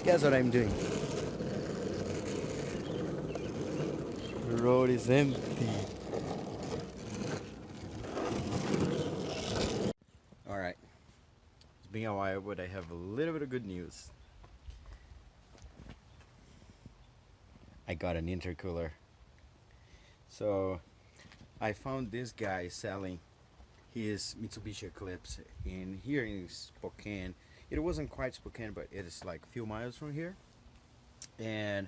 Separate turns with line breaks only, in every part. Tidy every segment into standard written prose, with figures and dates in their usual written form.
Guess what I'm doing? The road is empty. Alright. It's been a while, but I have a little bit of good news. I got an intercooler. So I found this guy selling his Mitsubishi Eclipse in here in Spokane. It wasn't quite Spokane, but it is like a few miles from here. And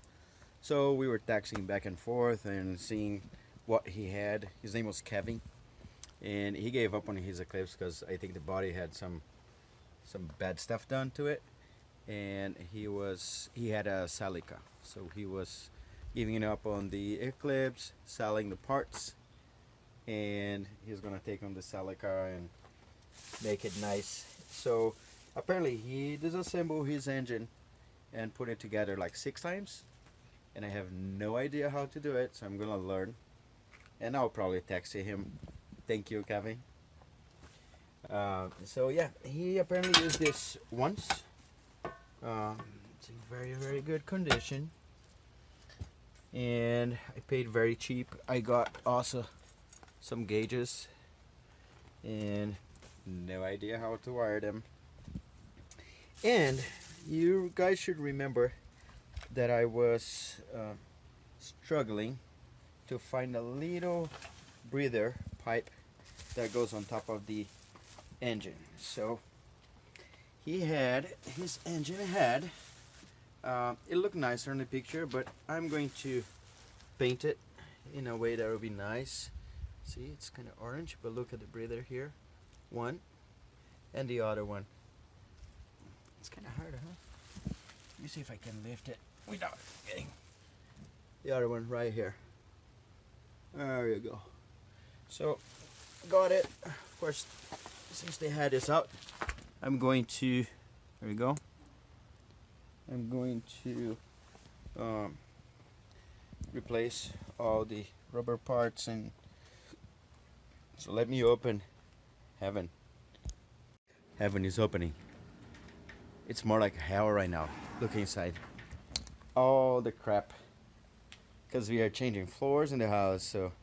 so we were texting back and forth and seeing what he had. His name was Kevin, and he gave up on his Eclipse because I think the body had some bad stuff done to it, and he had a Celica, so he was giving up on the Eclipse, selling the parts, and he's gonna take on the Celica and make it nice. So apparently he disassembled his engine and put it together like 6 times, and I have no idea how to do it, so I'm gonna learn, and I'll probably text him. Thank you, Kevin. So yeah, he apparently used this once. It's in very good condition, and I paid very cheap. I got also some gauges and no idea how to wire them. And you guys should remember that I was struggling to find a little breather pipe that goes on top of the engine. So his engine had it looked nicer in the picture, but I'm going to paint it in a way that will be nice. See, it's kind of orange, but look at the breather here. One, and the other one. It's kind of hard, huh? Let me see if I can lift it without getting the other one right here. There you go. So, got it. Of course, since they had this out, I'm going to, there we go. I'm going to replace all the rubber parts, and so let me open heaven. Heaven is opening. It's more like hell right now. Look inside. All the crap. Because we are changing floors in the house, so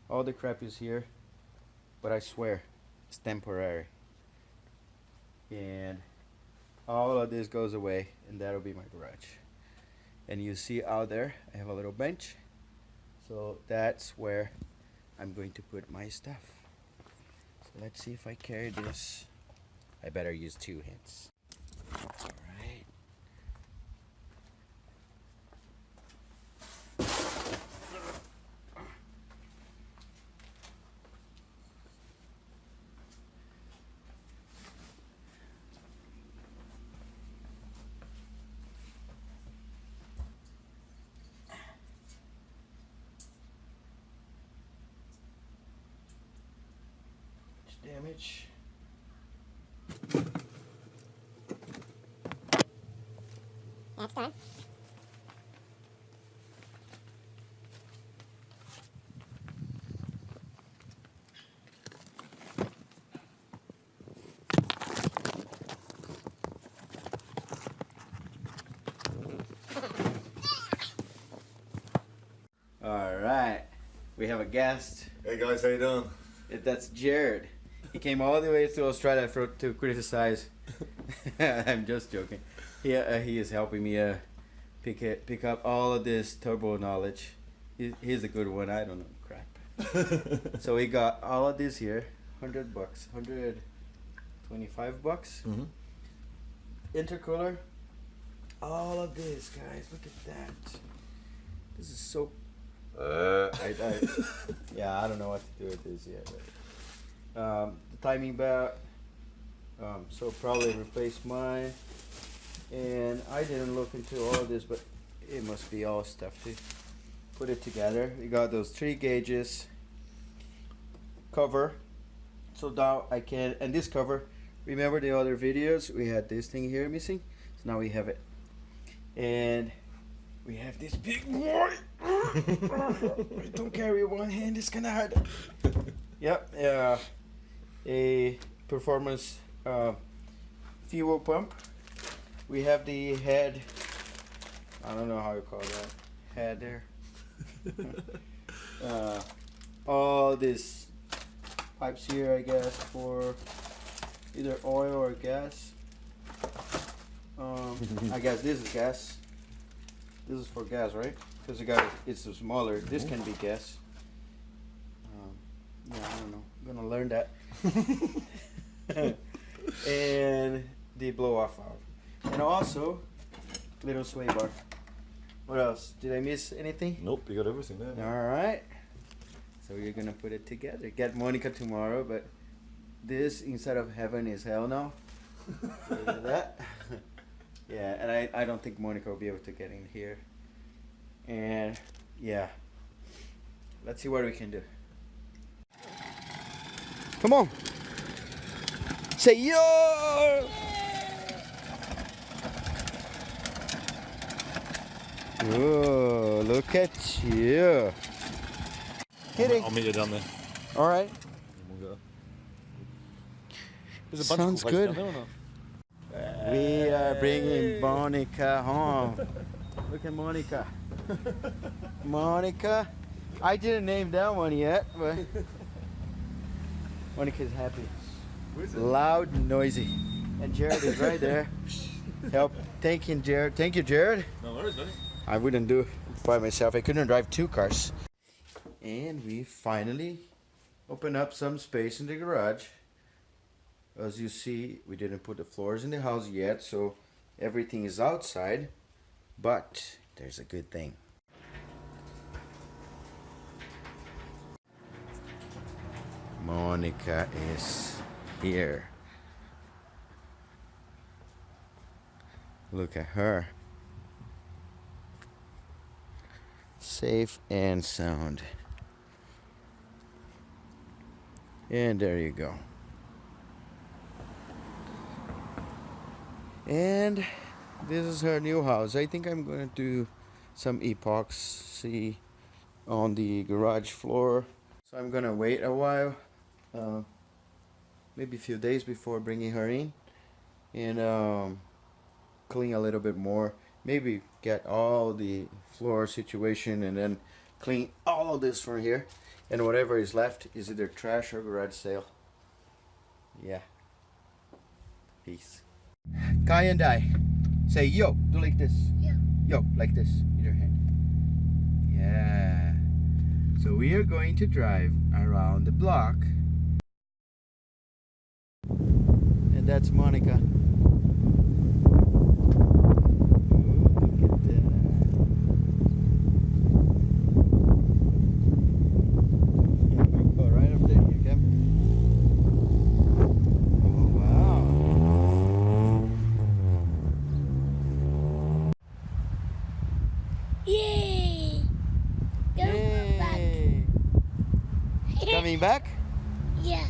all the crap is here. But I swear, it's temporary. And all of this goes away, and that'll be my garage. And you see out there, I have a little bench. So that's where I'm going to put my stuff. So let's see if I carry this. I better use 2 hands. Alright. Damage.
That's done.
All right, we have a guest.
Hey guys, how you doing?
That's Jarrod. He came all the way to Australia to criticize. I'm just joking. He is helping me pick up all of this turbo knowledge. He's a good one. I don't know crap. So we got all of this here. $100, $125.
Mm-hmm.
Intercooler. All of this, guys. Look at that. This is so. Yeah, I don't know what to do with this yet. But, the timing belt. So probably replace mine. And I didn't look into all of this, but it must be all stuff to put it together. We got those 3 gauges, cover, so now I can, and this cover, remember the other videos, we had this thing here missing, so now we have it. And we have this big boy. I don't carry one hand, it's kinda hard. Yep, a performance fuel pump. We have the head I don't know how you call that head there. All these pipes here, I guess, for either oil or gas. I guess this is gas. This is for gas, right? Because it's smaller. This can be gas. Yeah, I don't know. I'm gonna learn that. And the blow off valve. And also, little sway bar. What else? Did I miss anything?
Nope, you got everything there.
Alright. So you're gonna put it together. Get Monica tomorrow, but this instead of heaven is hell now. Look at that. Yeah, and I don't think Monica will be able to get in here. And yeah. Let's see what we can do. Come on. Say yo! Oh, look at you. Hitting.
I'll meet you down there.
All right.
We'll go. There's a bunch
Sounds
of cool
good.
places down there, or not?
We are bringing Monica home. Look at Monica. Monica. I didn't name that one yet, but Monica's happy. Loud and noisy. And Jarrod is right there. Help. Thank you, Jarrod. Thank you, Jarrod.
No worries, buddy.
I wouldn't do it by myself. I couldn't drive 2 cars. And we finally opened up some space in the garage. As you see, we didn't put the floors in the house yet, so everything is outside. But there's a good thing. Monica is here. Look at her. Safe and sound. And there you go. And this is her new house. I think I'm going to do some epoxy on the garage floor. So I'm going to wait a while, maybe a few days before bringing her in, and clean a little bit more. Maybe get all the floor situation and then clean all of this from here. And whatever is left is either trash or garage sale. Yeah. Peace. Kai and I. Say yo. Do like this.
Yo.
Yo, like this. Either hand. Yeah. So we are going to drive around the block. And that's Monica.
Yay! Go back.
Coming back?
Yeah.